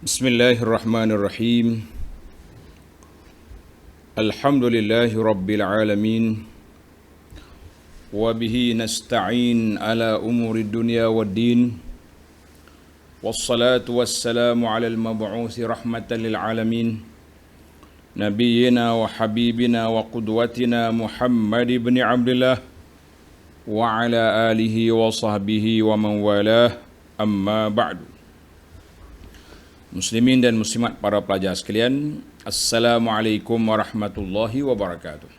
Bismillahirrahmanirrahim. Alhamdulillahi rabbil alamin. Wa bihi nasta'in ala umuri dunya waddin. Wassalatu wassalamu ala al-mab'uthi rahmatan lil alamin. Nabiyyina wa habibina wa qudwatina Muhammad ibn Abdullah wa ala alihi wa sahbihi wa man walah, amma ba'du. Muslimin dan muslimat para pelajar sekalian, Assalamualaikum warahmatullahi wabarakatuh.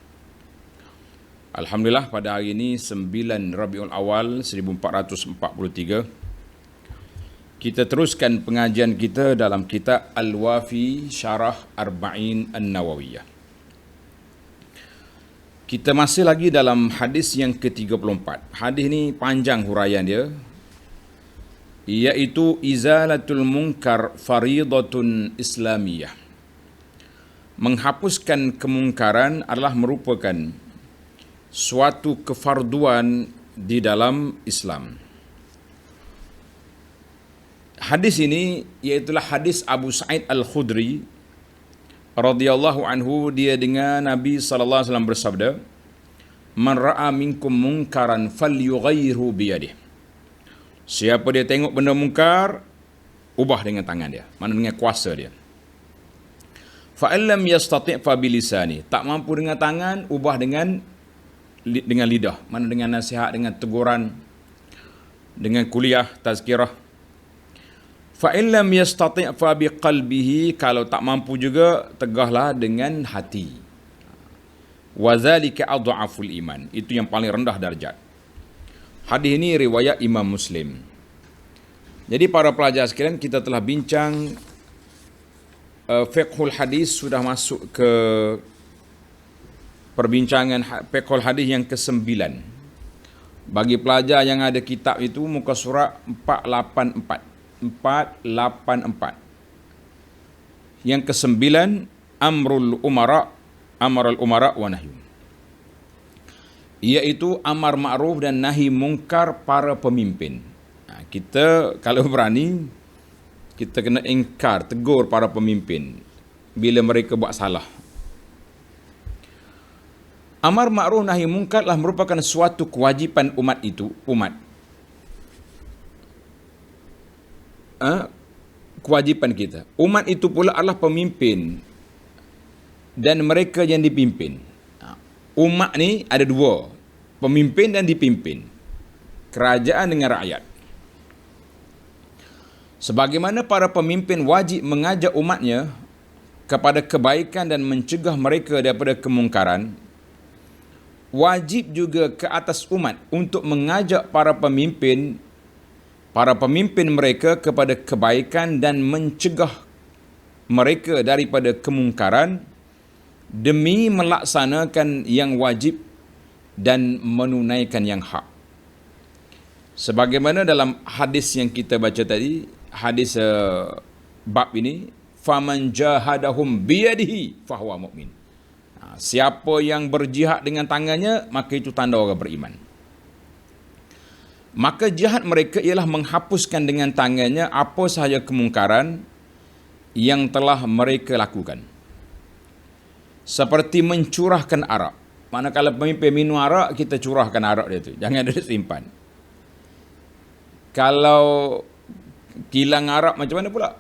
Alhamdulillah, pada hari ini 9 Rabiul Awal 1443, kita teruskan pengajian kita dalam kitab Al-Wafi Syarah Arba'in An-Nawawiyah. Kita masih lagi dalam hadis yang ke-34. Hadis ini panjang huraian dia, iaitu izalatul munkar faridatun islamiyah. Menghapuskan kemungkaran adalah merupakan suatu kefarduan di dalam Islam. Hadis ini iaitulah hadis Abu Sa'id Al-Khudri radhiyallahu anhu. Dia dengar Nabi sallallahu alaihi wasallam bersabda, "Man ra'a minkum munkaran falyughayyirhu biyadihi." Siapa dia tengok benda mungkar, ubah dengan tangan dia, mana dengan kuasa dia. Fa illam yastati' fa bilisani, tak mampu dengan tangan, ubah dengan lidah, mana dengan nasihat, dengan teguran, dengan kuliah tazkirah. Fa illam yastati' fa biqalbihi, kalau tak mampu juga tegahlah dengan hati. Wa dzalika adhaful iman, itu yang paling rendah darjat. Hadis ini riwayat Imam Muslim. Jadi para pelajar sekalian, kita telah bincang fiqhul hadis, sudah masuk ke perbincangan fiqhul hadis yang ke-9. Bagi pelajar yang ada kitab itu, muka surat 484. Yang ke-9, amrul umara wa nahyu, iaitu amar ma'ruf dan nahi mungkar para pemimpin. Kita kalau berani, kita kena ingkar, tegur para pemimpin bila mereka buat salah. Amar ma'ruf nahi mungkar lah merupakan suatu kewajipan kewajipan kita. Umat itu pula adalah pemimpin dan mereka yang dipimpin. Umat ni ada dua, pemimpin dan dipimpin, kerajaan dengan rakyat. Sebagaimana para pemimpin wajib mengajak umatnya kepada kebaikan dan mencegah mereka daripada kemungkaran, wajib juga ke atas umat untuk mengajak para pemimpin mereka kepada kebaikan dan mencegah mereka daripada kemungkaran, demi melaksanakan yang wajib dan menunaikan yang hak. Sebagaimana dalam hadis yang kita baca tadi, hadis bab ini, faman jahadahum biyadihi fahuwa mu'min. Siapa yang berjihad dengan tangannya, maka itu tanda orang beriman. Maka jihad mereka ialah menghapuskan dengan tangannya apa sahaja kemungkaran yang telah mereka lakukan. Seperti mencurahkan arak. Manakala pemimpin minum arak, kita curahkan arak dia tu, jangan dia simpan. Kalau kilang arak macam mana pula?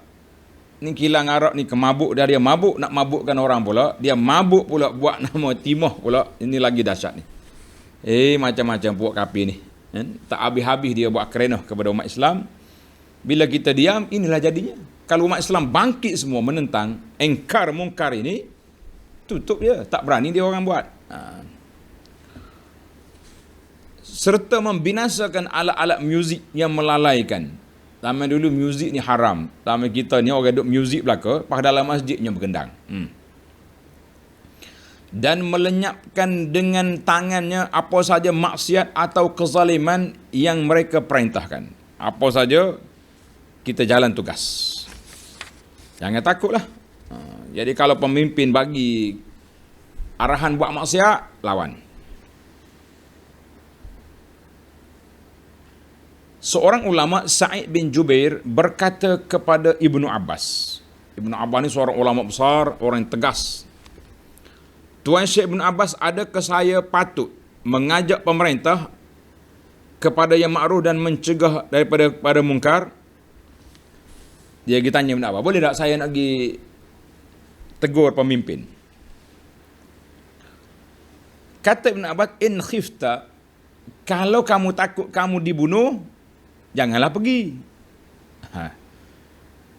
Ni kilang arak ni kemabuk dia mabuk, nak mabukkan orang pula, dia mabuk pula buat nama timah pula. Ini lagi dahsyat ni. Macam-macam buat kapi ni. Tak habis-habis dia buat kerenah kepada umat Islam. Bila kita diam, inilah jadinya. Kalau umat Islam bangkit semua menentang, engkar mungkar ini, tutup dia, tak berani dia orang buat. Serta membinasakan alat-alat muzik yang melalaikan. Zaman dulu muzik ni haram. Zaman kita ni orang duk muzik belaka, pas dalam masjidnya bergendang. Dan melenyapkan dengan tangannya apa saja maksiat atau kezaliman yang mereka perintahkan. Apa saja, kita jalan tugas. Jangan takutlah. Jadi kalau pemimpin bagi arahan buat maksiat, lawan. Seorang ulama, Sa'id bin Jubair, berkata kepada Ibnu Abbas, Ibnu Abbas ni seorang ulama besar, orang yang tegas. Tuan Syekh Ibn Abbas, adakah saya patut mengajak pemerintah kepada yang ma'ruf dan mencegah daripada mungkar? Dia pergi tanya Ibn Abbas, boleh tak saya nak pergi tegur pemimpin? Kata Ibn Abbas, in khifta, kalau kamu takut kamu dibunuh, janganlah pergi.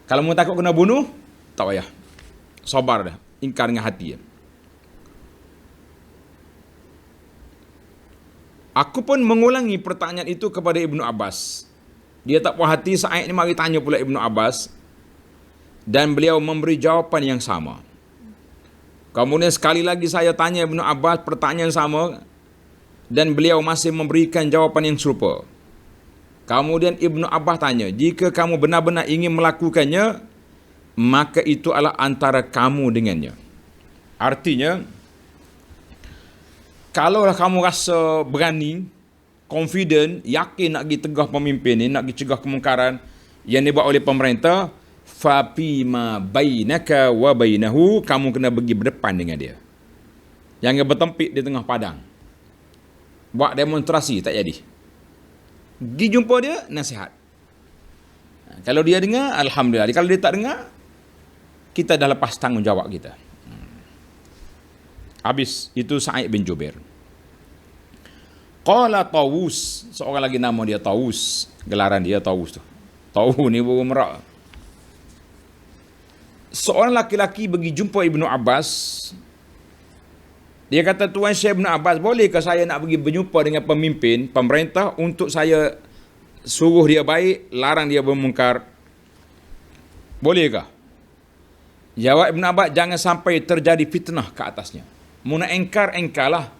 Kalau kamu takut kena bunuh, tak payah. Sabar dah, ingkar dengan hati. Aku pun mengulangi pertanyaan itu kepada Ibnu Abbas. Dia tak puas hati, Sa'id ni mari tanya pula Ibnu Abbas. Dan beliau memberi jawapan yang sama. Kemudian sekali lagi saya tanya Ibnu Abbas pertanyaan sama. Dan beliau masih memberikan jawapan yang serupa. Kemudian Ibnu Abbas tanya, jika kamu benar-benar ingin melakukannya, maka itu adalah antara kamu dengannya. Artinya, kalaulah kamu rasa berani, confident, yakin nak pergi tegah pemimpin ni, nak pergi cegah kemungkaran yang dibuat oleh pemerintah, fapima bainaka wa bainahu, kamu kena pergi berdepan dengan dia. Jangan bertempik di tengah padang. Buat demonstrasi tak jadi. Pergi jumpa dia, nasihat. Kalau dia dengar, alhamdulillah. Kalau dia tak dengar, kita dah lepas tanggungjawab kita. Habis. Itu Sa'id bin Jubair. Qala Tawus, seorang lagi nama dia Tawus, gelaran dia Tawus tu. Tahu ni baru merak. Seorang laki-laki pergi jumpa Ibnu Abbas. Dia kata, Tuan Syekh Ibnu Abbas, bolehkah saya nak pergi berjumpa dengan pemimpin pemerintah untuk saya suruh dia baik, larang dia bermungkar? Bolehkah? Jawab Ibnu Abbas, jangan sampai terjadi fitnah ke atasnya. Mu nak engkar lah.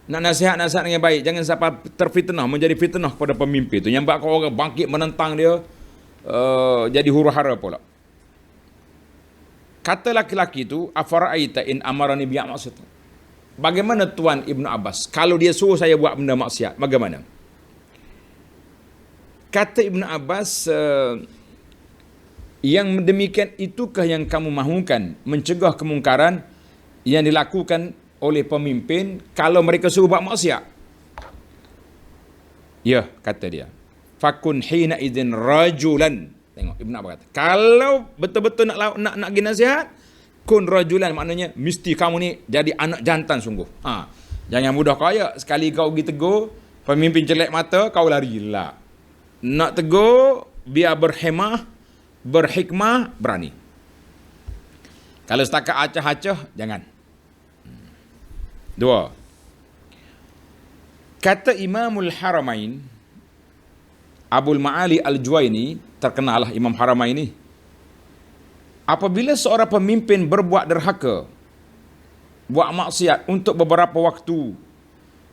Nak nasihat dengan baik, jangan sampai terfitnah, menjadi fitnah kepada pemimpin tu. Yang buat orang bangkit menentang dia, jadi huru-hara pula. Kata laki-laki itu, afara'aita in amarani bi'a maksud. Bagaimana Tuan Ibnu Abbas, kalau dia suruh saya buat benda maksiat, bagaimana? Kata Ibnu Abbas, yang demikian itukah yang kamu mahukan, mencegah kemungkaran yang dilakukan oleh pemimpin kalau mereka suruh buat maksiat? Ya, kata dia. Fakun hina idzin rajulan. Tengok Ibnu Abbas kata, kalau betul-betul nak bagi nasihat, kun rajulan, maknanya mesti kamu ni jadi anak jantan sungguh. Jangan mudah kaya, sekali kau pergi tegur pemimpin jelek mata, kau lari lah. Nak tegur, biar berhemah, berhikmah, berani. Kalau setakat acah-acah, jangan. 2. Kata Imamul Haramain, Abul Ma'ali Al-Juwaini, terkenal lah Imam Haramain ni. Apabila seorang pemimpin berbuat derhaka, buat maksiat untuk beberapa waktu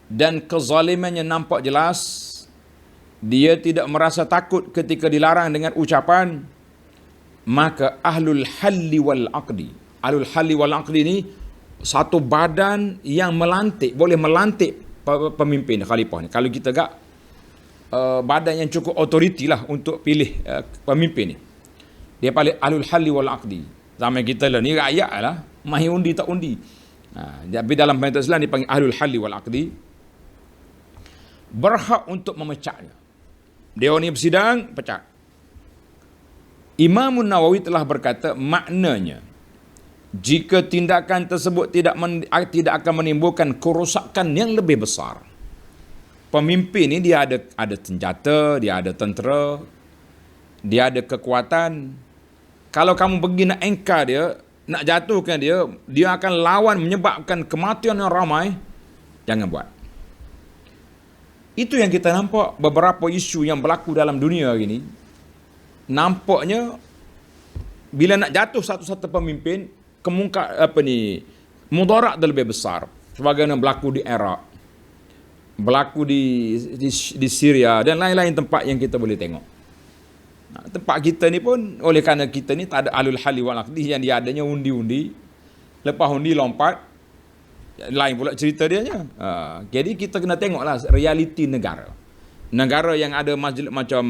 dan kezalimannya nampak jelas, dia tidak merasa takut ketika dilarang dengan ucapan, maka ahlul halli wal aqdi. Ahlul halli wal aqdi ni satu badan yang melantik, boleh melantik pemimpin khalifah ni. Kalau kita gak badan yang cukup otoriti lah untuk pilih pemimpin ni. Dia paling ahlul halli wal aqdi. Zaman kita lah ni rakyat lah, mahi undi tak undi. Tapi dalam pemerintah Islam dipanggil ahlul halli wal aqdi. Berhak untuk memecahnya. Dia ni bersidang, pecat. Imam Nawawi telah berkata, maknanya jika tindakan tersebut tidak akan menimbulkan kerosakan yang lebih besar. Pemimpin ni dia ada senjata, dia ada tentera, dia ada kekuatan. Kalau kamu pergi nak engkar dia, nak jatuhkan dia, dia akan lawan menyebabkan kematian yang ramai. Jangan buat. Itu yang kita nampak beberapa isu yang berlaku dalam dunia hari ini. Nampaknya bila nak jatuh satu-satu pemimpin, mudarat dah lebih besar. Sebagaimana berlaku di Iraq, berlaku di Syria dan lain-lain tempat yang kita boleh tengok. Tempat kita ni pun, oleh kerana kita ni tak ada ahlul halli wal aqdi, yang dia adanya undi-undi. Lepas undi lompat, lain pula cerita dia nya. Jadi kita kena tengoklah realiti negara. Negara yang ada majlis macam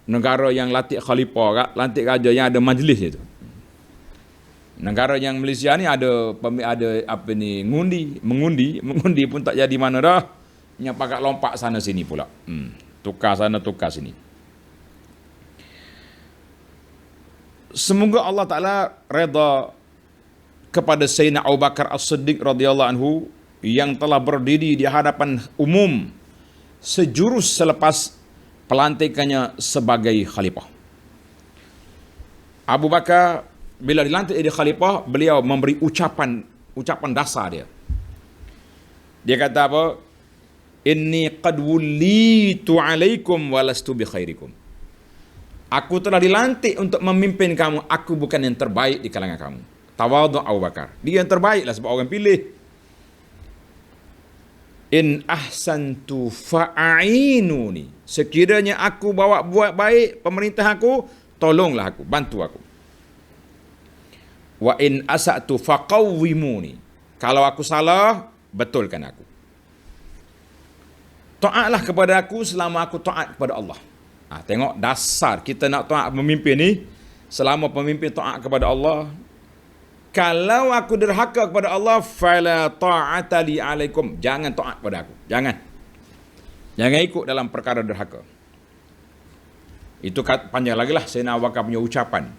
negara yang latih khalifah, latih raja yang ada majlis itu. Negara yang Malaysia ni ada apa ni, mengundi pun tak jadi mana dah. Yang pakat lompat sana sini pula. Tukar sana tukar sini. Semoga Allah Taala redha kepada Sayyidina Abu Bakar As-Siddiq radhiyallahu anhu yang telah berdiri di hadapan umum sejurus selepas pelantikannya sebagai khalifah. Abu Bakar bila dilantik jadi khalifah, beliau memberi ucapan dasar dia. Dia kata apa? Inni qad wullitu alaikum walastu bi khairikum. Aku telah dilantik untuk memimpin kamu, aku bukan yang terbaik di kalangan kamu. Tawadhu Abu Bakar. Dia yang terbaiklah sebab orang pilih. In ahsantu fa'ainuni. Sekiranya aku buat baik pemerintah aku, tolonglah aku, bantu aku. Wa in asa'tu faqawwimuni. Kalau aku salah, betulkan aku. Taatlah kepada aku selama aku taat kepada Allah. Tengok dasar kita nak taat pemimpin ni, selama pemimpin taat kepada Allah. Kalau aku derhaka kepada Allah, fala ta'ata li alaikum. Jangan taat kepada aku. Jangan ikut dalam perkara derhaka. Itu panjang lagi lah Sayyidina Abu Bakar punya ucapan.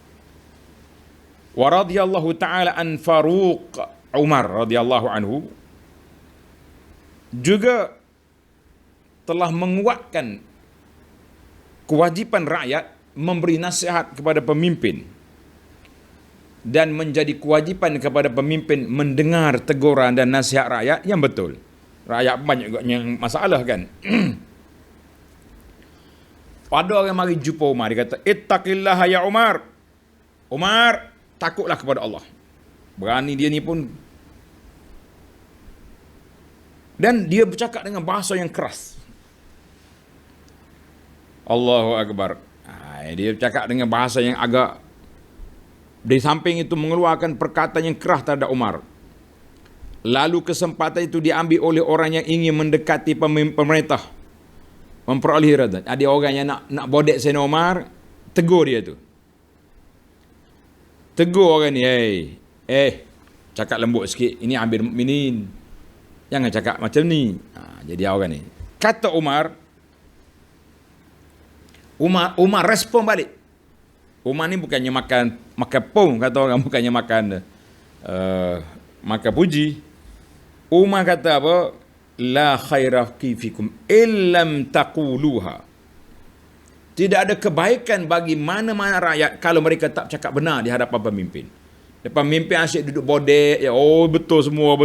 Wa radhiyallahu ta'ala an Faruq Umar radhiyallahu anhu juga telah menguatkan kewajipan rakyat memberi nasihat kepada pemimpin dan menjadi kewajipan kepada pemimpin mendengar teguran dan nasihat rakyat yang betul. Rakyat banyak yang masalah kan. Ada orang mari jumpa Umar, dia kata, "Ittaqillaha ya Umar." Umar, takutlah kepada Allah. Berani dia ni pun. Dan dia bercakap dengan bahasa yang keras. Allahu Akbar. Dia bercakap dengan bahasa yang agak, di samping itu mengeluarkan perkataan yang keras terhadap Umar. Lalu kesempatan itu diambil oleh orang yang ingin mendekati pemerintah, memperoleh redha. Ada orang yang nak bodek Sayyidina Umar, tegur dia tu. Tegur orang ni, cakap lembut sikit, ini ambil mukminin. Jangan cakap macam ni. Jadi orang ni. Kata Umar respon balik. Umar ni bukannya makan pong, kata orang, bukannya makan puji. Umar kata apa? La khaira fikum illam taquluha. Tidak ada kebaikan bagi mana-mana rakyat kalau mereka tak cakap benar di hadapan pemimpin. Pemimpin asyik duduk bodek, betul semua.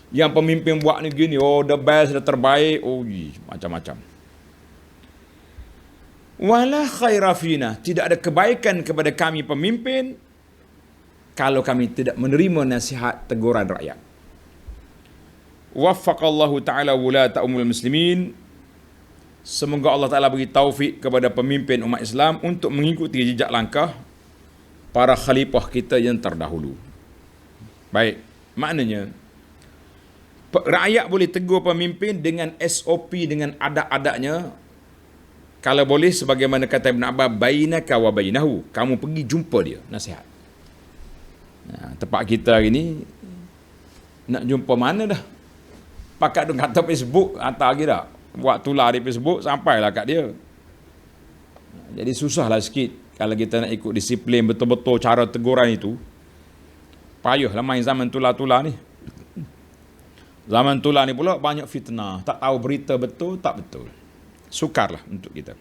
Yang pemimpin buat ni gini, the best, the terbaik, macam-macam. Wala khaira fina, tidak ada kebaikan kepada kami pemimpin kalau kami tidak menerima nasihat teguran rakyat. Waffaqallahu ta'ala wulata umul muslimin. Semoga Allah Ta'ala beri taufik kepada pemimpin umat Islam untuk mengikuti jejak langkah para khalifah kita yang terdahulu. Baik, maknanya rakyat boleh tegur pemimpin dengan SOP, dengan adat-adatnya. Kalau boleh, sebagaimana kata Ibn Abbas, bainaka wa bainahu, kamu pergi jumpa dia, nasihat. Tempat kita hari ni nak jumpa mana dah? Pakat duk kata Facebook, hantar lagi dah. Buat tular di Facebook, sampailah kat dia. Jadi susahlah sikit kalau kita nak ikut disiplin betul-betul cara teguran itu. Payahlah main zaman tular-tular ni. Zaman tular ni pula banyak fitnah, tak tahu berita betul tak betul. Sukarlah untuk kita.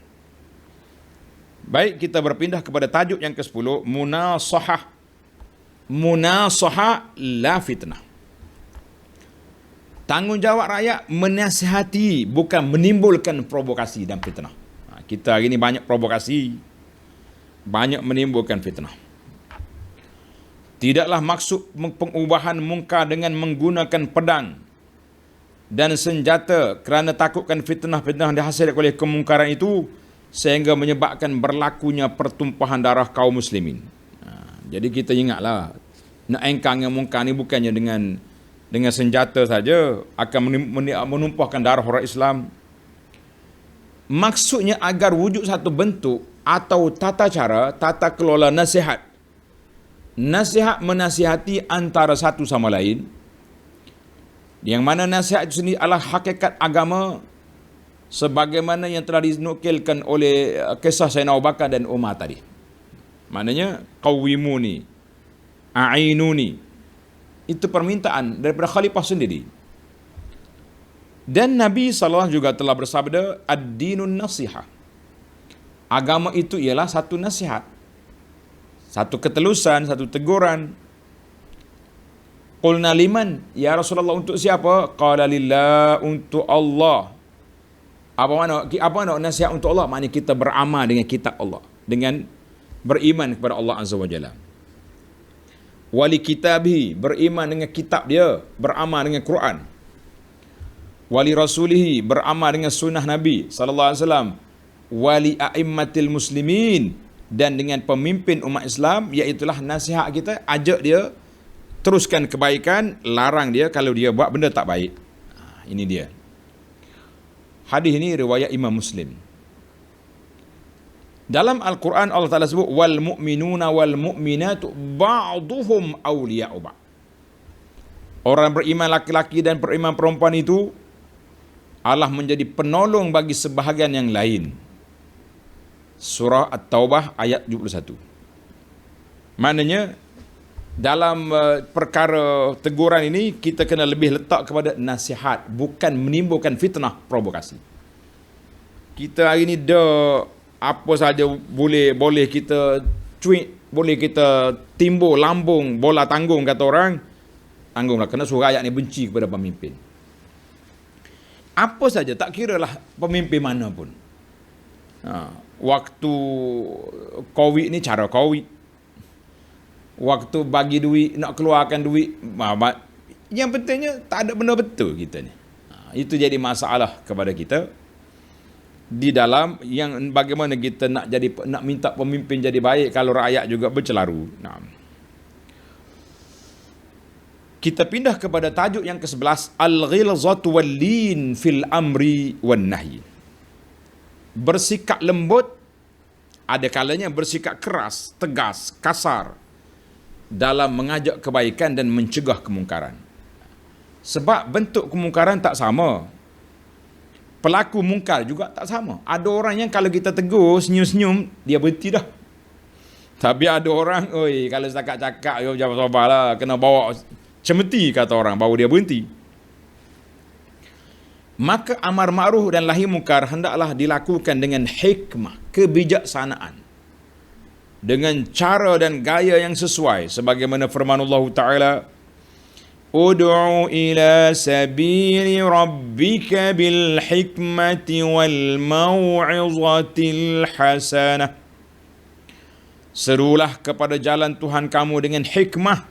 Baik, kita berpindah kepada tajuk yang ke-10, munasahah. Munasahah la fitnah. Tanggungjawab rakyat menasihati, bukan menimbulkan provokasi dan fitnah. Kita hari ini banyak provokasi, banyak menimbulkan fitnah. Tidaklah maksud pengubahan mungkar dengan menggunakan pedang dan senjata kerana takutkan fitnah-fitnah dihasilkan oleh kemungkaran itu sehingga menyebabkan berlakunya pertumpahan darah kaum muslimin. Jadi kita ingatlah, nak engkang yang mungkar ni bukannya dengan senjata saja akan menumpahkan darah orang Islam. Maksudnya agar wujud satu bentuk atau tata cara, tata kelola nasihat Nasihat menasihati antara satu sama lain, yang mana nasihat itu sendiri adalah hakikat agama sebagaimana yang telah dinukilkan oleh kisah Sayyidina Abu Bakar dan Umar tadi. Maknanya qawwimuni, a'inuni. Itu permintaan daripada khalifah sendiri. Dan Nabi SAW juga telah bersabda, ad-dinun nasihah. Agama itu ialah satu nasihat, satu ketelusan, satu teguran. Qulna liman, ya Rasulullah, untuk siapa? Qala lillah, untuk Allah. Apa makna nasihat untuk Allah? Maknanya kita beramal dengan kitab Allah, dengan beriman kepada Allah Azza wa Jalla. Wali kitabih, beriman dengan kitab dia, beramal dengan Quran. Wali rasulihi, beramal dengan sunnah Nabi sallallahu alaihi wasallam. Wali a'immatil muslimin, dan dengan pemimpin umat Islam, iaitulah nasihat kita, ajak dia teruskan kebaikan, larang dia kalau dia buat benda tak baik. Ini dia. Hadis ini riwayat Imam Muslim. Dalam Al-Quran Allah Ta'ala sebut, wal mu'minuna wal mu'minatu ba'duhum awliya'u ba'. Orang beriman laki-laki dan beriman perempuan itu Allah menjadi penolong bagi sebahagian yang lain. Surah At-Taubah ayat 71. Maknanya dalam perkara teguran ini kita kena lebih letak kepada nasihat, bukan menimbulkan fitnah, provokasi. Kita hari ni apa saja boleh kita cuit, boleh kita timbul lambung bola tanggung, kata orang. Tanggunglah, kena suruh rakyat ni benci kepada pemimpin. Apa saja, tak kira lah pemimpin mana pun. Waktu Covid ni cara Covid, waktu bagi duit, nak keluarkan duit, yang pentingnya tak ada benda betul kita ni. Itu jadi masalah kepada kita di dalam yang bagaimana kita nak minta pemimpin jadi baik kalau rakyat juga bercelaru. Kita pindah kepada tajuk yang ke-11, al-ghilzatu wal-lin fil amri wan nahyi. Bersikap lembut, ada kalanya bersikap keras, tegas, kasar dalam mengajak kebaikan dan mencegah kemungkaran. Sebab bentuk kemungkaran tak sama, pelaku mungkar juga tak sama. Ada orang yang kalau kita tegur, senyum-senyum, dia berhenti dah. Tapi ada orang, kalau setakat cakap, jangan sabarlah, kena bawa cemeti, kata orang, baru dia berhenti. Maka amar ma'ruf dan nahi munkar hendaklah dilakukan dengan hikmah, kebijaksanaan, dengan cara dan gaya yang sesuai, sebagaimana firman Allah Ta'ala, ud'u ila sabili rabbika bil hikmati wal mau'izatil hasanah. Serulah kepada jalan Tuhan kamu dengan hikmah,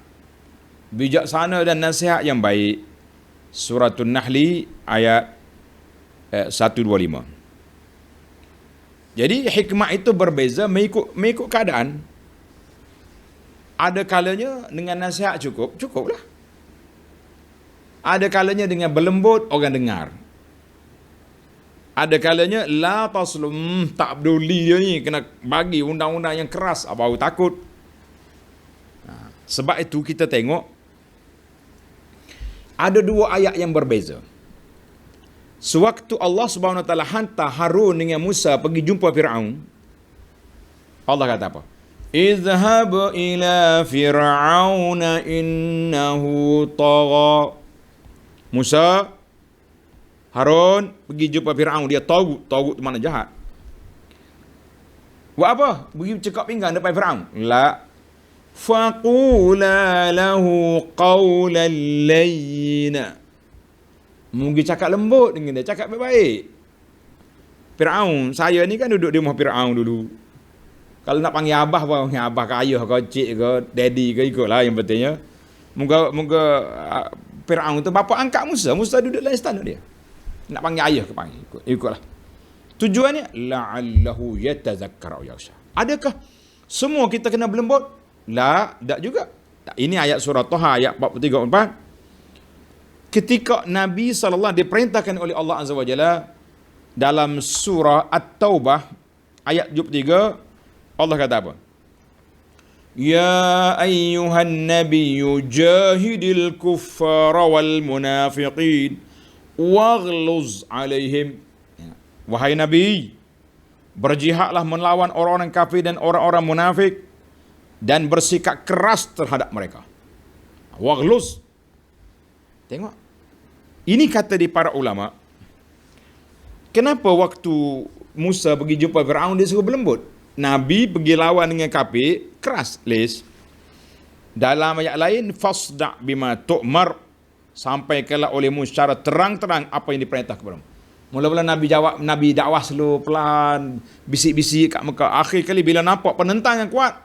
bijaksana dan nasihat yang baik. Suratul Nahli ayat 125. Jadi hikmah itu berbeza mengikut keadaan. Ada kalanya dengan nasihat cukuplah. Ada kalanya dengan berlembut orang dengar. Ada kalanya la taslum, tak peduli dia ni, kena bagi undang-undang yang keras, baru takut. Sebab itu kita tengok ada dua ayat yang berbeza. Sewaktu Allah Subhanahu Wa Taala hantar Harun dengan Musa pergi jumpa Firaun, Allah kata apa? Izhab ila fir'auna innahu tagha. Musa, Harun pergi jumpa Firaun, dia tagut tu mana jahat. Buat apa? Pergi cekak pinggang depan Firaun? La. Faqula lahu qawlan layyina. Mungkin cakap lembut dengan dia, cakap baik-baik. Firaun, saya ni kan duduk di rumah Firaun dulu. Kalau nak panggil abah, panggil abah ke ayah ke cik ke daddy ke, ikutlah yang pentingnya. Moga Firaun tu bapa angkat Musa duduk dalam istana dia. Nak panggil ayah ke panggil, ikutlah. Tujuannya la'allahu yatazakkar aw yakhsha. Adakah semua kita kena berlembut? La, tak juga. Ini ayat surah Taha ayat 43-44. Ketika Nabi SAW diperintahkan oleh Allah Azza wa Jalla dalam surah At-Taubah ayat 73, Allah kata apa? Ya ayyuhan nabiyyu jahidil kuffara wal munafiqin waghluz alaihim. Wahai Nabi, berjihadlah melawan orang-orang kafir dan orang-orang munafik dan bersikap keras terhadap mereka. Waghluz. Tengok. Ini kata di para ulama. Kenapa waktu Musa pergi jumpa Firaun dia suruh berlembut? Nabi pergi lawan dengan kafir, keras, les. Dalam ayat lain, fasda' bima tu'mar, sampaikanlah olehmu secara terang-terang apa yang diperintah kepadamu. Mula-mula Nabi dakwah slow, pelan, bisik-bisik kat Mekah. Akhir kali bila nampak penentang yang kuat,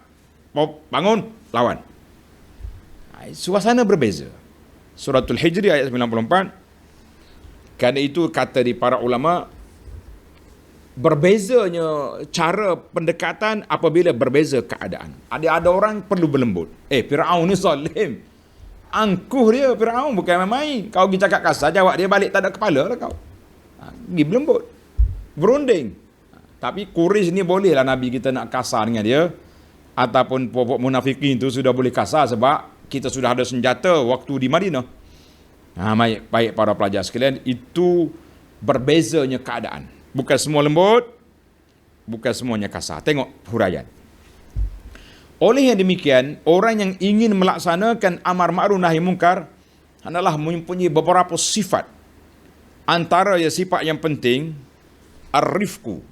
bangun, lawan. Suasana berbeza. Suratul Hijri ayat 94. Kerana itu kata di para ulama, berbezanya cara pendekatan apabila berbeza keadaan. Ada orang perlu berlembut. Firaun ni zalim. Angkuh dia Firaun, bukan main-main. Kau pergi cakap kasar, jawab dia balik tak ada kepala lah kau. Pergi berlembut. Berunding. Tapi Quraisy ni boleh lah Nabi kita nak kasar dengan dia. Ataupun pokok munafikin tu sudah boleh kasar sebab kita sudah ada senjata waktu di Madinah. Baik para pelajar sekalian, itu berbezanya keadaan. Bukan semua lembut, bukan semuanya kasar. Tengok huraian. Oleh yang demikian, orang yang ingin melaksanakan amar ma'ruf nahi mungkar adalah mempunyai beberapa sifat. Antara sifat yang penting, ar-rifqu.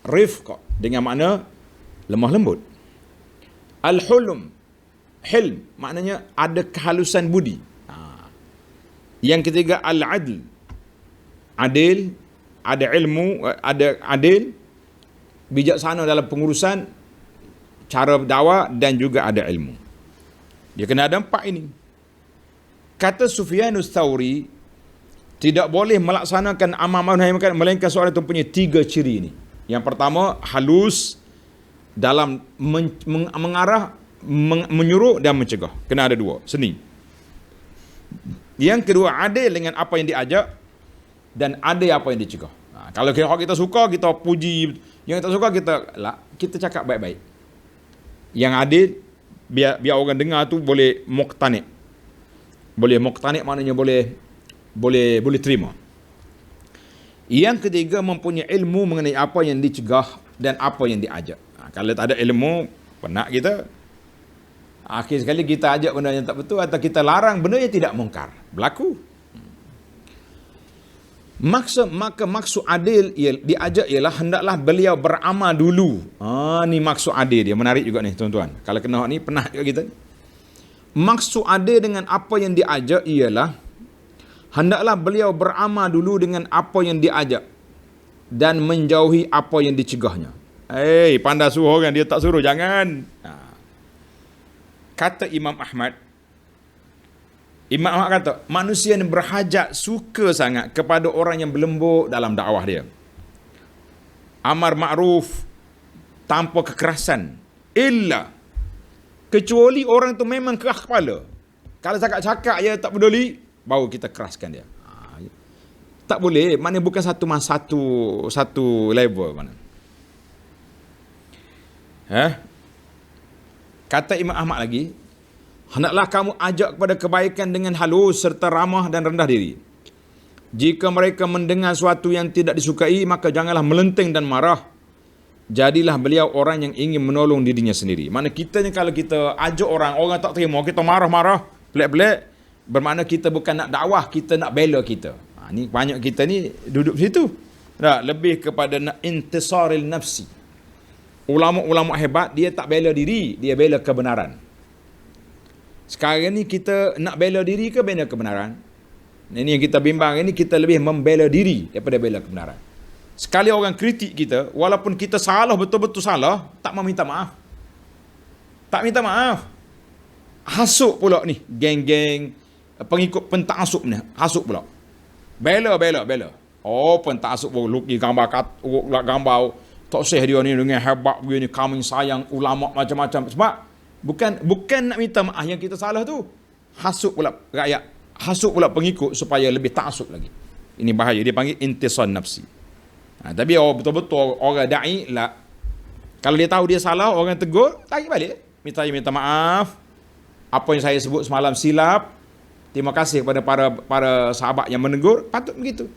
Rifq dengan makna lemah lembut. Al-hulm. Hilm maknanya ada kehalusan budi. Yang ketiga, al-adl. Adil. Ada ilmu, ada adil, bijaksana dalam pengurusan, cara dakwah dan juga ada ilmu. Dia kena ada 4 ini. Kata Sufyanus Tsauri, tidak boleh melaksanakan amar ma'ruf nahi munkar melainkan seorang itu punya 3 ciri ini. Yang pertama, halus dalam mengarah, menyuruh dan mencegah. Kena ada 2, seni. Yang kedua, adil dengan apa yang diajak dan ada apa yang dicegah. Kalau kita suka, kita puji. Yang tak suka, kita cakap baik-baik. Yang adil, biar orang dengar tu boleh muqtani'. Boleh muqtani' maknanya boleh terima. Yang ketiga, mempunyai ilmu mengenai apa yang dicegah dan apa yang diajak. Kalau tak ada ilmu, penat kita. Akhir sekali kita ajak benda yang tak betul atau kita larang benda yang tidak mungkar. Berlaku. Maka maksud adil diajak ialah hendaklah beliau beramal dulu. Ni maksud adil dia. Menarik juga ni tuan-tuan. Kalau kena ni penat juga kita. Maksud adil dengan apa yang diajak ialah hendaklah beliau beramal dulu dengan apa yang diajak dan menjauhi apa yang dicegahnya. Pandai suruh orang, dia tak suruh, jangan. Kata Imam Ahmad kata, manusia yang berhajat suka sangat kepada orang yang berlembut dalam dakwah dia. Amar ma'ruf tanpa kekerasan. Kecuali orang tu memang keras kepala. Kalau cakap-cakap je tak peduli, baru kita keraskan dia. Tak boleh, mana bukan satu level mana. Kata Imam Ahmad lagi, hendaklah kamu ajak kepada kebaikan dengan halus serta ramah dan rendah diri. Jika mereka mendengar sesuatu yang tidak disukai, maka janganlah melenting dan marah. Jadilah beliau orang yang ingin menolong dirinya sendiri. Mana kita ni kalau kita ajak orang tak terima, kita marah-marah, pelik-pelik, bermakna kita bukan nak dakwah, kita nak bela kita. Ni banyak kita ni duduk situ. Lebih kepada nak intisaril nafsi. Ulama-ulama hebat, dia tak bela diri, dia bela kebenaran. Sekarang ni kita nak bela diri ke bela kebenaran? Ini yang kita bimbang, ini kita lebih membela diri daripada bela kebenaran. Sekali orang kritik kita, walaupun kita salah, betul-betul salah, tak mau minta maaf. Tak minta maaf. Hasuk pula ni, geng-geng pengikut penta'asub ni, hasuk pula. Bela. Penta'asub luki gambar tak sah dia ni dengan hebat begini, kami sayang ulama macam-macam. Sebab bukan nak minta maaf yang kita salah tu. Hasuk pula rakyat, hasuk pula pengikut supaya lebih ta'asub lagi. Ini bahaya, dia panggil intisar nafsi. Tapi betul-betul orang da'i lah. Kalau dia tahu dia salah, orang tegur, tarik balik. minta maaf. Apa yang saya sebut semalam silap. Terima kasih kepada para sahabat yang menegur. Patut begitu.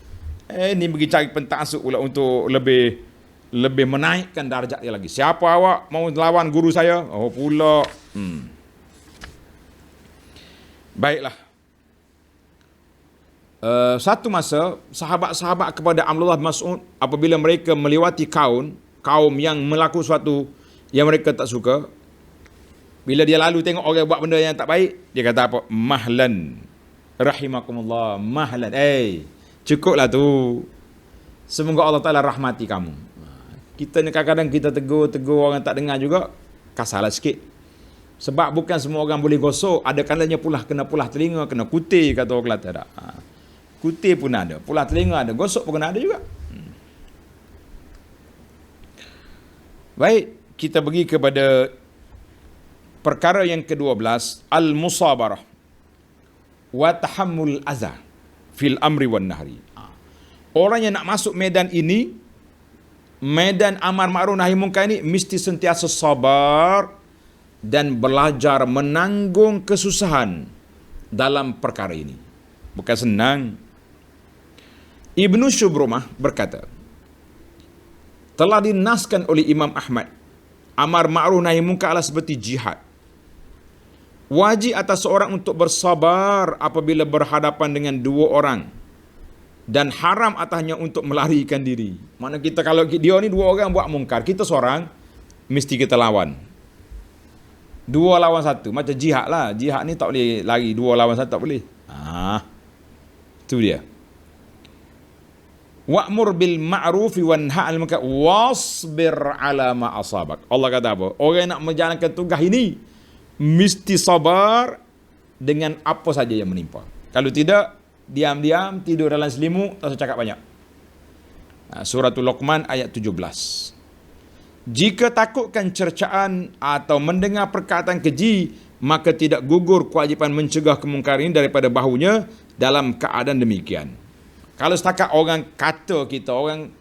Ini pergi cari pentasuk pula untuk lebih menaikkan darjat dia lagi. Siapa awak mau lawan guru saya? Oh pula. Baiklah. Satu masa sahabat-sahabat kepada Abdullah bin Mas'ud apabila mereka melewati kaum yang melakukan sesuatu yang mereka tak suka, bila dia lalu tengok orang buat benda yang tak baik, dia kata apa? Mahlan rahimakumullah, mahlan, cukuplah tu, semoga Allah Ta'ala rahmati kamu. Kita ni kadang-kadang kita tegur orang tak dengar juga, kasarlah sikit. Sebab bukan semua orang boleh gosok, ada kalanya kena pulah telinga, kena kutir, kata orang Kelantan. Kutir pun ada, pulah telinga ada, gosok pun kena ada juga. Baik, kita pergi kepada perkara yang ke-12, al-musabarah wa tahammul adza fil amri wan nahri. Orang yang nak masuk medan ini, medan amar ma'ruf nahi munkar ini, mesti sentiasa sabar dan belajar menanggung kesusahan dalam perkara ini. Bukan senang. Ibnu Syubrumah berkata, telah dinaskan oleh Imam Ahmad, amar ma'ruf nahi munkar adalah seperti jihad. Wajib atas seorang untuk bersabar apabila berhadapan dengan dua orang, dan haram atasnya untuk melarikan diri. Mana kita kalau dia ni dua orang buat mungkar, kita seorang mesti kita lawan. Dua lawan satu, macam jihad lah. Jihad ni tak boleh lari, dua lawan satu tak boleh. Itu dia. Wa'mur bil ma'rufi wanha 'anil munkar wasbir 'ala ma asabak. Allah kata apa? Orang yang nak menjalankan tugas ini mesti sabar dengan apa saja yang menimpa. Kalau tidak, diam-diam tidur dalam selimut, tak usah cakap banyak. Suratul Luqman ayat 17. Jika takutkan cercaan atau mendengar perkataan keji, maka tidak gugur kewajipan mencegah kemungkaran ini daripada bahunya dalam keadaan demikian. Kalau setakat orang kata kita, orang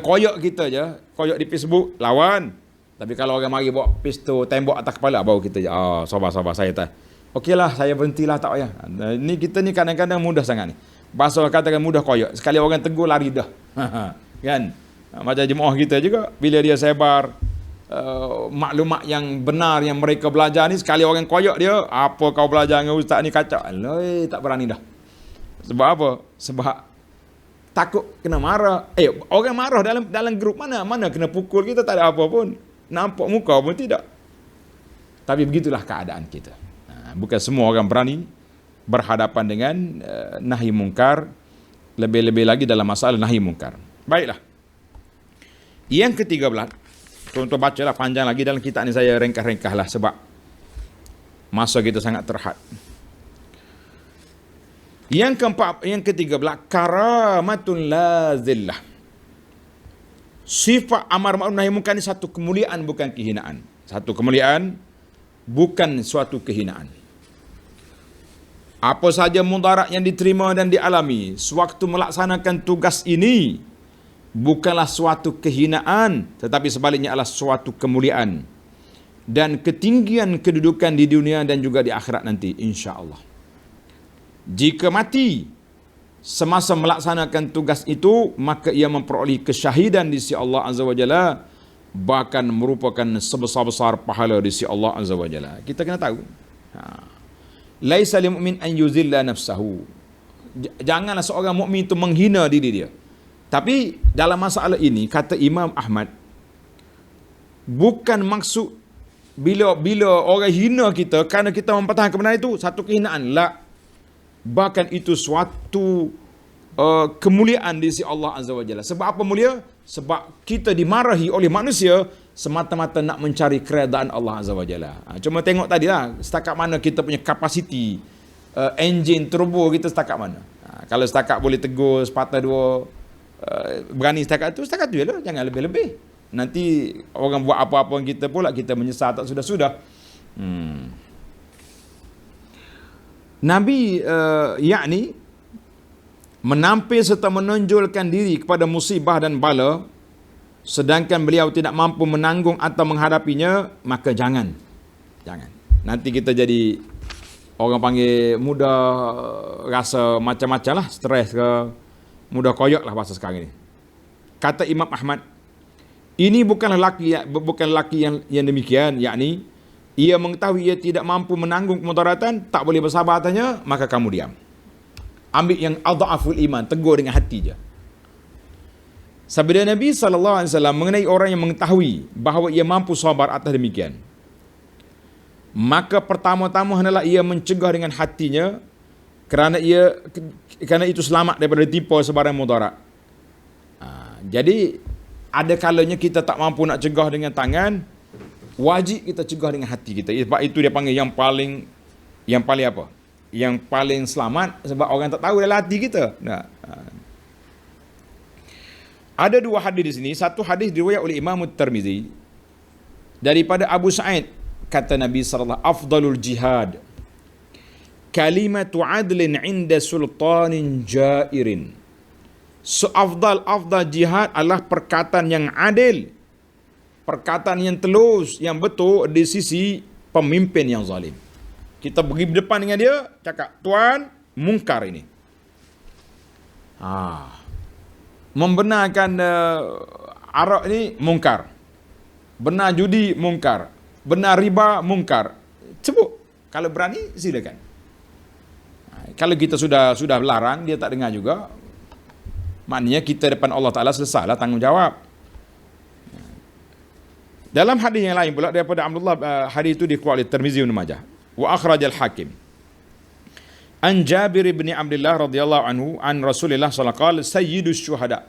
koyak kita je, koyak di Facebook, lawan. Tapi kalau orang mari bawa pistol tembok atas kepala, baru kita je, sabar saya tak. Okeylah, saya berhentilah, tak payah. Ni kita ni kadang-kadang mudah sangat ni. Bahasa orang katakan mudah koyak. Sekali orang tegur, lari dah. Kan? Macam jemaah kita juga, bila dia sebar maklumat yang benar yang mereka belajar ni, sekali orang koyak dia, apa kau belajar dengan ustaz ni kacau. Alah, tak berani dah. Sebab apa? Sebab takut kena marah. Orang marah dalam grup mana kena pukul kita, tak ada apa pun. Nampak muka pun tidak. Tapi begitulah keadaan kita. Bukan semua orang berani berhadapan dengan nahi mungkar, lebih-lebih lagi dalam masalah nahi mungkar. Baiklah. Yang ke-13, tuan-tuan bacalah panjang lagi dalam kitab ni, saya ringkas-ringkas lah sebab masa kita sangat terhad. Yang ke-13, karamatun la zillah. Sifat amar ma'ruf nahi munkar ni satu kemuliaan, bukan kehinaan. Satu kemuliaan, bukan suatu kehinaan. Apa saja mudarat yang diterima dan dialami sewaktu melaksanakan tugas ini bukanlah suatu kehinaan, tetapi sebaliknya adalah suatu kemuliaan dan ketinggian kedudukan di dunia dan juga di akhirat nanti, insya-Allah. Jika mati semasa melaksanakan tugas itu, maka ia memperoleh kesyahidan di sisi Allah Azza wa Jalla, bahkan merupakan sebesar-besar pahala di sisi Allah Azza wa Jalla. Kita kena tahu, laisa lil mu'min an yuzilla nafsahu. Janganlah seorang mukmin itu menghina diri dia. Tapi dalam masalah ini, kata Imam Ahmad, bukan maksud bila orang hina kita kerana kita mempertahankan kebenaran itu satu kehinaan. La. Bahkan itu suatu kemuliaan di sisi Allah Azza wa Jalla. Sebab apa mulia? Sebab kita dimarahi oleh manusia semata-mata nak mencari keredaan Allah Azza wa Jalla. Cuma tengok tadi lah, setakat mana kita punya kapasiti, enjin turbo kita setakat mana. Kalau setakat boleh tegur sepatah dua, berani setakat tu je lah. Jangan lebih-lebih. Nanti orang buat apa-apa kita pula, kita menyesal tak sudah-sudah. Nabi yakni menampil serta menonjolkan diri kepada musibah dan bala, sedangkan beliau tidak mampu menanggung atau menghadapinya, maka jangan. Jangan. Nanti kita jadi orang panggil mudah rasa macam-macam lah, stres ke, mudah koyok lah bahasa sekarang ini. Kata Imam Ahmad, ini bukan lelaki yang demikian, yakni ia mengetahui ia tidak mampu menanggung kemudaratan, tak boleh bersabar atasnya, maka kamu diam. Ambil yang adhaful iman, tegur dengan hati je. Sabda Nabi SAW mengenai orang yang mengetahui bahawa ia mampu sabar atas demikian, maka pertama-tama hendaklah ia mencegah dengan hatinya, kerana itu selamat daripada tipu sebarang mudarat. Jadi ada kalanya kita tak mampu nak cegah dengan tangan, wajib kita cegah dengan hati kita. Sebab itu dia panggil yang paling apa? Yang paling selamat, sebab orang tak tahu dalam hati kita. Ada dua hadis di sini. Satu hadis diriwayat oleh Imam Tirmizi daripada Abu Sa'id, kata Nabi sallallahu alaihi wasallam, afdalul jihad kalimatu adlin 'inda sultanin jairin. Seafdal jihad adalah perkataan yang adil, perkataan yang telus, yang betul di sisi pemimpin yang zalim. Kita pergi berdepan dengan dia, cakap, tuan, mungkar ini. Membenarkan arak ini mungkar. Benar judi mungkar. Benar riba mungkar. Sebut. Kalau berani silakan. Kalau kita sudah larang, dia tak dengar juga, maknanya kita depan Allah Ta'ala selesailah tanggungjawab. Dalam hadis yang lain pula daripada Abdullah, hadis itu dikeluarkan oleh Tirmizi Ibn Majah wa akhrajal Hakim an Jabir bin Abdullah radhiyallahu anhu an Rasulullah sallallahu alaihi wasallam sayyidus syuhada,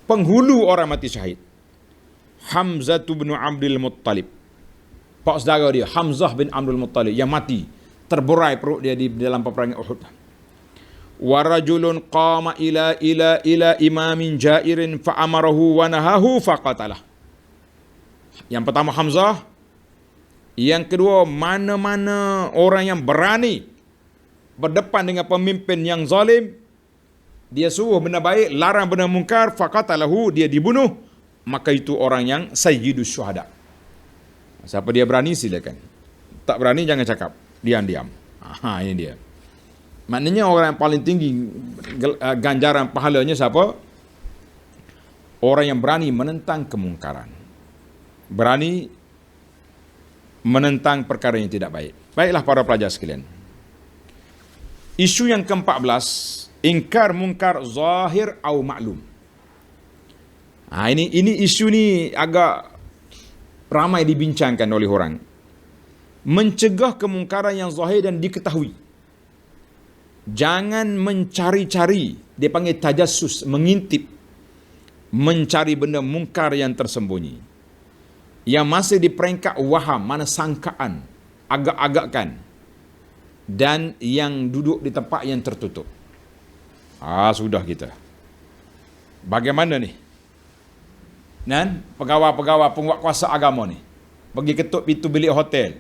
penghulu orang mati syahid, Hamzah bin Abdul Muttalib, pak saudara dia Hamzah bin Abdul Muttalib yang mati, terburai perut dia di dalam peperangan Uhud. Wa rajulun qama ila imamin jairin fa amarahu wa nahahu faqatalah. Yang pertama Hamzah, yang kedua mana-mana orang yang berani berdepan dengan pemimpin yang zalim, dia suruh benda baik, larang benda mungkar, faqatalahu, dia dibunuh, maka itu orang yang sayyidus syuhada. Siapa dia berani silakan, tak berani jangan cakap, diam-diam. Ini dia. Maknanya orang yang paling tinggi ganjaran pahalanya siapa? Orang yang berani menentang kemungkaran, berani menentang perkara yang tidak baik. Baiklah para pelajar sekalian, isu yang ke-14, ingkar mungkar zahir atau maklum. Ini isu ni agak ramai dibincangkan oleh orang. Mencegah kemungkaran yang zahir dan diketahui. Jangan mencari-cari, dia panggil tajassus, mengintip, mencari benda mungkar yang tersembunyi, yang masih di peringkat waham, mana sangkaan, agak-agakkan, dan yang duduk di tempat yang tertutup. Sudah kita. Bagaimana ni? Dan pegawai-pegawai penguatkuasa agama ni pergi ketuk pintu bilik hotel,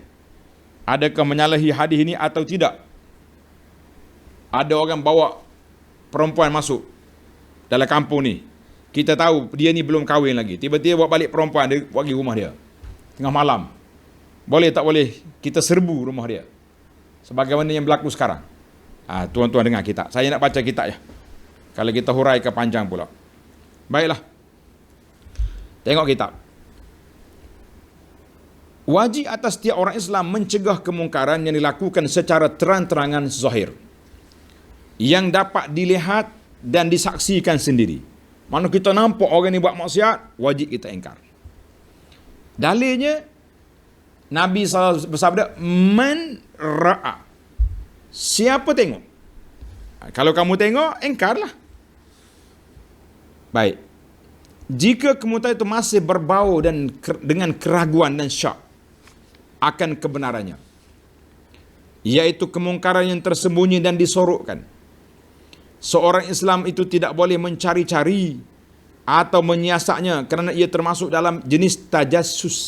adakah menyalahi hadis ini atau tidak? Ada orang bawa perempuan masuk dalam kampung ni, kita tahu dia ni belum kahwin lagi, tiba-tiba bawa balik perempuan, dia pergi rumah dia tengah malam. Boleh tak boleh kita serbu rumah dia? Sebagaimana yang berlaku sekarang. Tuan-tuan dengar kitab. Saya nak baca kitab ya. Kalau kita huraikan panjang pula. Baiklah. Tengok kitab. Wajib atas setiap orang Islam mencegah kemungkaran yang dilakukan secara terang-terangan zahir, yang dapat dilihat dan disaksikan sendiri. Mana kita nampak orang ni buat maksiat, wajib kita ingkar. Dalilnya, Nabi SAW bersabda, man ra'a, siapa tengok. Kalau kamu tengok, ingkarlah. Baik. Jika kemungkaran itu masih berbau dan dengan keraguan dan syak akan kebenarannya, yaitu kemungkaran yang tersembunyi dan disorokkan, seorang Islam itu tidak boleh mencari-cari atau menyiasatnya, kerana ia termasuk dalam jenis tajassus,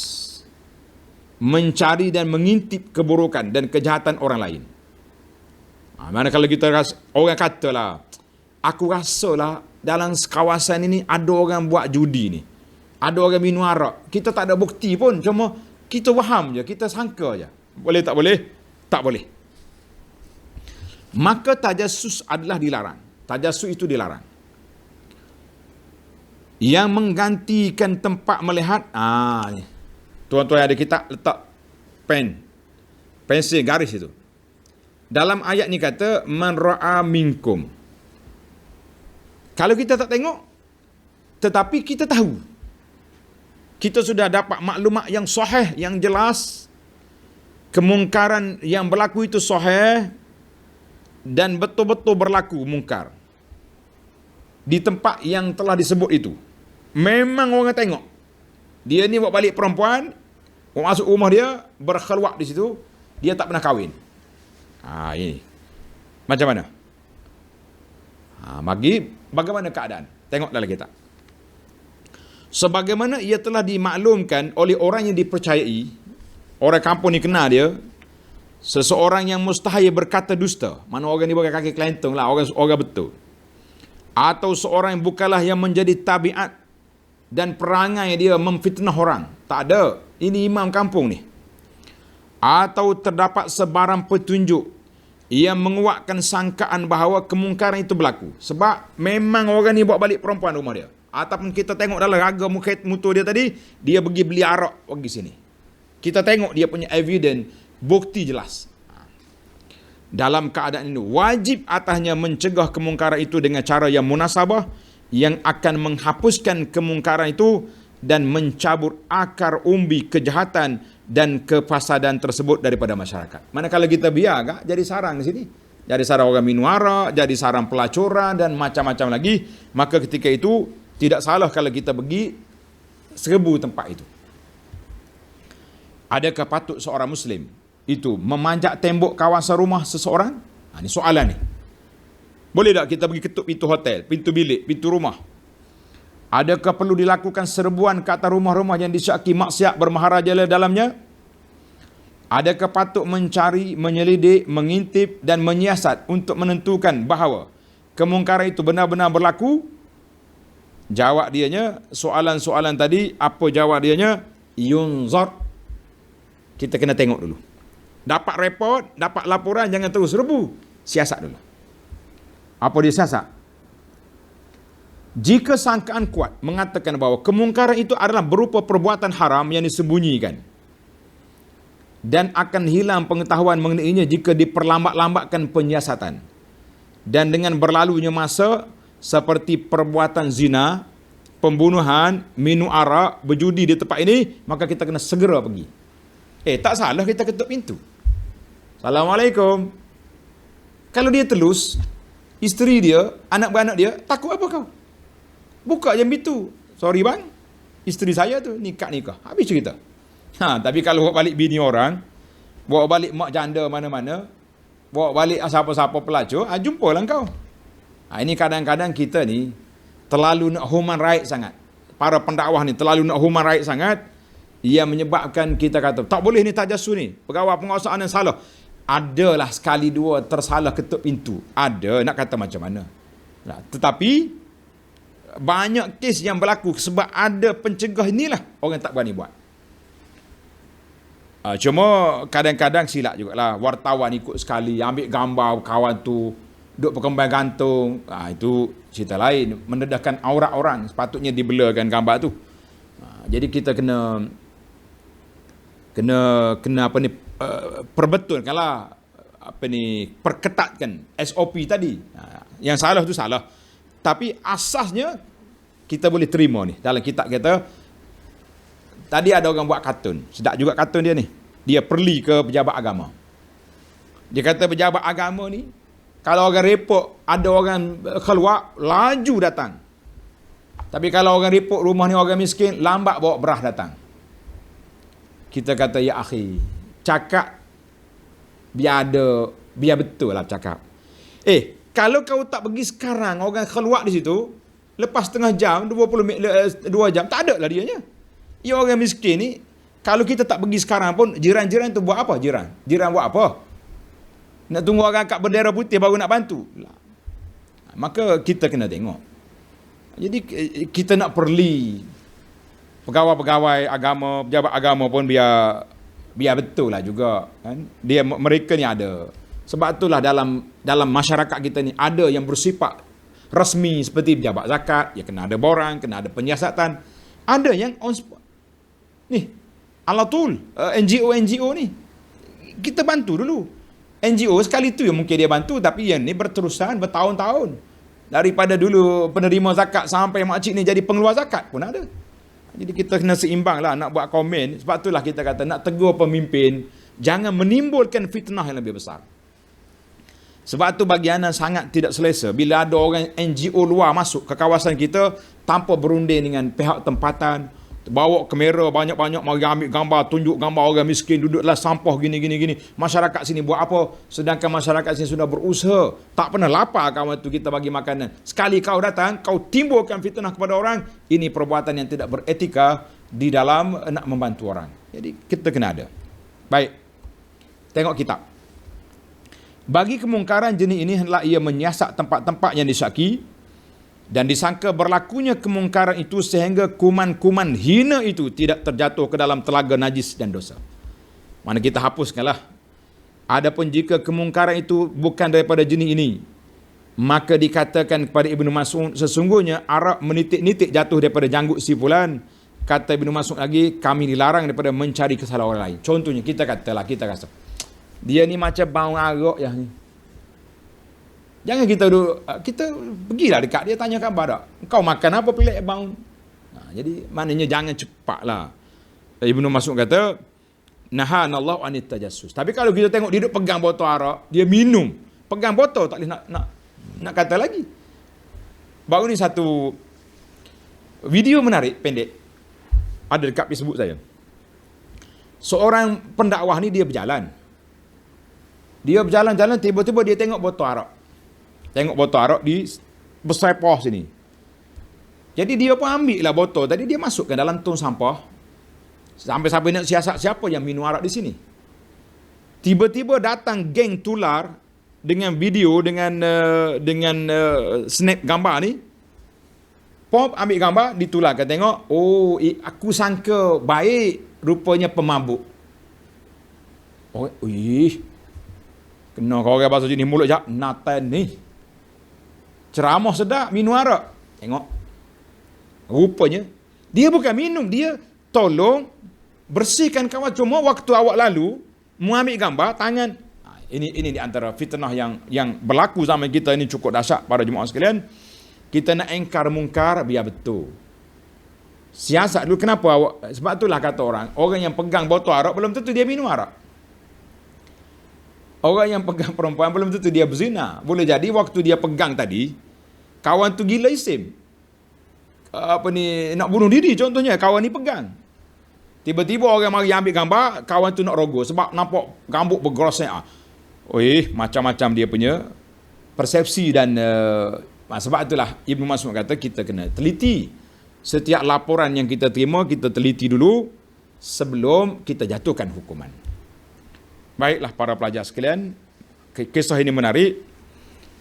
mencari dan mengintip keburukan dan kejahatan orang lain. Mana kalau kita orang katalah, aku rasalah dalam kawasan ini ada orang buat judi ni, ada orang minum arak, kita tak ada bukti pun, cuma Kita faham je, kita sangka je. Boleh tak boleh? Tak boleh. Maka tajassus adalah dilarang. Tajassus itu dilarang. Yang menggantikan tempat melihat, ni. Tuan-tuan ada kitab, letak pensil garis itu. Dalam ayat ni kata, man ra'a minkum. Kalau kita tak tengok, tetapi kita tahu. Kita sudah dapat maklumat yang sahih, yang jelas. Kemungkaran yang berlaku itu sahih. Dan betul-betul berlaku mungkar. Di tempat yang telah disebut itu. Memang orang tengok. Dia ni buat balik perempuan. Orang masuk rumah dia, berkhelwat di situ. Dia tak pernah kahwin. Ini. Macam mana? Bagaimana keadaan? Tengok dalam kitab. Sebagaimana ia telah dimaklumkan oleh orang yang dipercayai, orang kampung ni kenal dia, seseorang yang mustahil berkata dusta. Mana orang ni pakai kaki kelentung lah, orang betul. Atau seorang yang bukanlah yang menjadi tabiat dan perangai dia memfitnah orang. Tak ada. Ini imam kampung ni. Atau terdapat sebarang petunjuk yang menguatkan sangkaan bahawa kemungkaran itu berlaku. Sebab memang orang ni bawa balik perempuan rumah dia. Ataupun kita tengok dalam raga mutu dia tadi, dia pergi beli arak pergi sini. Kita tengok dia punya evidence, bukti jelas. Dalam keadaan ini, wajib atasnya mencegah kemungkaran itu dengan cara yang munasabah, yang akan menghapuskan kemungkaran itu dan mencabut akar umbi kejahatan dan kefasadan tersebut daripada masyarakat. Manakala kita biar agak jadi sarang di sini, jadi sarang orang minum arak, jadi sarang pelacuran dan macam-macam lagi, maka ketika itu tidak salah kalau kita pergi serbu tempat itu. Adakah patut seorang Muslim itu memanjat tembok kawasan rumah seseorang? Ini soalan ni. Boleh tak kita pergi ketuk pintu hotel, pintu bilik, pintu rumah? Adakah perlu dilakukan serbuan ke atas rumah-rumah yang disyaki maksiat bermaharajalah dalamnya? Adakah patut mencari, menyelidik, mengintip dan menyiasat untuk menentukan bahawa kemungkaran itu benar-benar berlaku? Jawab dianya, soalan-soalan tadi, apa jawab dianya? Yunzar. Kita kena tengok dulu. Dapat report, dapat laporan, jangan terus rebu. Siasat dulu. Apa dia siasat? Jika sangkaan kuat mengatakan bahawa kemungkaran itu adalah berupa perbuatan haram yang disembunyikan dan akan hilang pengetahuan mengenainya jika diperlambat-lambatkan penyiasatan, dan dengan berlalunya masa seperti perbuatan zina, pembunuhan, minum arak, berjudi di tempat ini, maka kita kena segera pergi. Tak salah kita ketuk pintu. Assalamualaikum. Kalau dia telus, isteri dia, anak-beranak dia, takut apa kau? Buka je pintu. Sorry bang, isteri saya tu nikah. Habis cerita. Tapi kalau bawa balik bini orang, bawa balik mak janda mana-mana, bawa balik siapa-siapa pelacur, jumpalah kau. Ini kadang-kadang kita ni terlalu nak human right sangat. Para pendakwah ni terlalu nak human right sangat. Ia menyebabkan kita kata, tak boleh ni tajassus ni. Pegawai penguasaan yang salah. Adalah sekali dua tersalah ketuk pintu. Ada, nak kata macam mana. Tetapi banyak kes yang berlaku sebab ada pencegah inilah orang tak berani buat. Cuma kadang-kadang silap jugalah. Wartawan ikut sekali, ambil gambar kawan tu, duduk perkembang gantung. Itu cerita lain. Mendedahkan aurat orang. Sepatutnya dibelakan gambar tu. Jadi kita kena apa ni, perbetulkanlah apa ni, perketatkan SOP tadi. Yang salah tu salah. Tapi asasnya kita boleh terima ni. Dalam kitab kita tadi ada orang buat kartun. Sedap juga kartun dia ni. Dia perli ke pejabat agama. Dia kata pejabat agama ni, kalau orang report ada orang keluar, laju datang. Tapi kalau orang report rumah ni orang miskin, lambat bawa berah datang. Kita kata, ya akhi, cakap biar betul lah cakap. Kalau kau tak pergi sekarang, orang keluar di situ, lepas setengah jam, 20 minit, 2 jam, tak ada lah dianya. Ya orang miskin ni, kalau kita tak pergi sekarang pun, jiran-jiran tu buat apa? Jiran buat apa? Nak tunggu orang angkat bendera putih baru nak bantu? Maka kita kena tengok. Jadi kita nak perli pegawai-pegawai agama, pejabat agama pun biar betul lah juga kan. Mereka ni ada. Sebab itulah dalam masyarakat kita ni ada yang bersifat rasmi seperti pejabat zakat, ya kena ada borang, kena ada penyiasatan. Ada yang on spot. Ni, alatul, NGO ni. Kita bantu dulu. NGO sekali tu yang mungkin dia bantu, tapi yang ni berterusan bertahun-tahun. Daripada dulu penerima zakat sampai makcik ni jadi pengeluar zakat pun ada. Jadi kita kena seimbang lah nak buat komen. Sebab itulah kita kata nak tegur pemimpin, jangan menimbulkan fitnah yang lebih besar. Sebab tu bagi ana sangat tidak selesa bila ada orang NGO luar masuk ke kawasan kita tanpa berunding dengan pihak tempatan, bawa kamera banyak-banyak mari ambil gambar, tunjuk gambar orang miskin duduk dalam sampah gini. Masyarakat sini buat apa? Sedangkan masyarakat sini sudah berusaha, tak pernah lapar kawan tu kita bagi makanan. Sekali kau datang, kau timbulkan fitnah kepada orang, ini perbuatan yang tidak beretika di dalam nak membantu orang. Jadi kita kena ada. Baik. Tengok kitab. Bagi kemungkaran jenis ini hendaklah ia menyiasat tempat-tempat yang disyaki dan disangka berlakunya kemungkaran itu sehingga kuman-kuman hina itu tidak terjatuh ke dalam telaga najis dan dosa. Mana kita hapuskanlah. Adapun jika kemungkaran itu bukan daripada jenis ini, maka dikatakan kepada Ibnu Mas'ud, sesungguhnya Arab menitik-nitik jatuh daripada janggut si fulan. Kata Ibnu Mas'ud lagi, kami dilarang daripada mencari kesalahan orang lain. Contohnya kita katalah, kita rasa dia ni macam bau arak yang ni. Jangan kita duduk, kita pergilah dekat dia, tanya khabar tak? Kau makan apa pelik bau? Jadi maknanya jangan cepatlah. Ibnu Mas'ud kata, nahanallahu anit tajassus. Tapi kalau kita tengok dia duduk pegang botol arak, dia minum, pegang botol tak boleh nak kata lagi. Baru ni satu video menarik pendek ada dekat Facebook saya. Seorang pendakwah ni dia berjalan. Dia berjalan-jalan, tiba-tiba dia tengok botol arak. Tengok botol arak di bersepah sini. Jadi dia pun ambil lah botol tadi, dia masukkan dalam tong sampah. Sampai-sampai nak siasat siapa yang minum arak di sini. Tiba-tiba datang geng tular dengan video, dengan snap gambar ni. Pop ambil gambar, ditularkan. Tengok, oh aku sangka baik, rupanya pemabuk. Oh, kena kau orang bahasa sini mulut jap, Nathan ni ceramah sedap, minum arak. Tengok. Rupanya dia bukan minum, dia tolong bersihkan kawan. Cuma waktu awak lalu mengambil gambar tangan. Ini di antara fitnah yang berlaku zaman kita ini cukup dahsyat para jemaah sekalian. Kita nak engkar mungkar biar betul. Siasat dulu. Kenapa awak? Sebab itulah kata orang yang pegang botol arak belum tentu dia minum arak. Orang yang pegang perempuan belum tentu dia berzina. Boleh jadi waktu dia pegang tadi, kawan tu gila isim. Nak bunuh diri contohnya, kawan ni pegang. Tiba-tiba orang mari ambil gambar, kawan tu nak rogoh sebab nampak rambut bergerosek. Macam-macam dia punya persepsi dan sebab itulah Ibnu Mas'ud kata kita kena teliti. Setiap laporan yang kita terima, kita teliti dulu sebelum kita jatuhkan hukuman. Baiklah para pelajar sekalian, kisah ini menarik.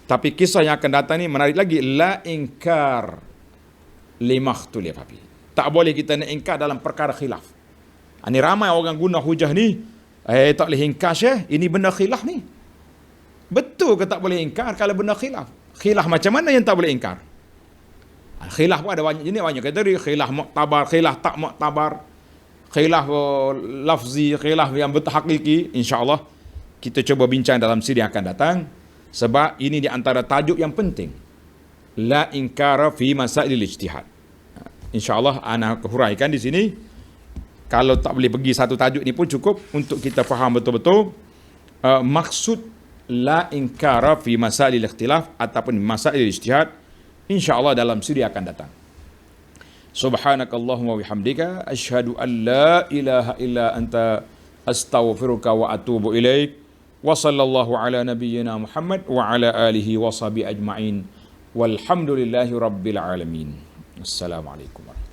Tapi kisah yang akan datang ni menarik lagi. La ingkar limakhtulifa fi. Tak boleh kita nak ingkar dalam perkara khilaf. Ini ramai orang guna hujah ni, tak boleh ingkar Syekh, ini benda khilaf ni. Betul ke tak boleh ingkar kalau benda khilaf? Khilaf macam mana yang tak boleh ingkar? Khilaf pun ada banyak jenis, banyak kategori. Khilaf muktabar, khilaf tak muktabar, khilaf lafzi, khilaf yang berhakiki. InsyaAllah kita cuba bincang dalam siri yang akan datang. Sebab ini di antara tajuk yang penting. La inkara fi masailil ijtihad. InsyaAllah ana huraikan di sini. Kalau tak boleh pergi satu tajuk ni pun cukup untuk kita faham betul-betul maksud la inkara fi masailil ikhtilaf ataupun masailil ijtihad. InsyaAllah dalam siri akan datang. Subhanakallahumma bihamdika asyhadu an la ilaha illa anta astaghfiruka wa atubu ilaik. Wa sallallahu ala nabiyyina Muhammad wa ala alihi wa sahbihi ajma'in. Walhamdulillahi rabbil alamin. Assalamualaikum warahmatullahi wabarakatuh.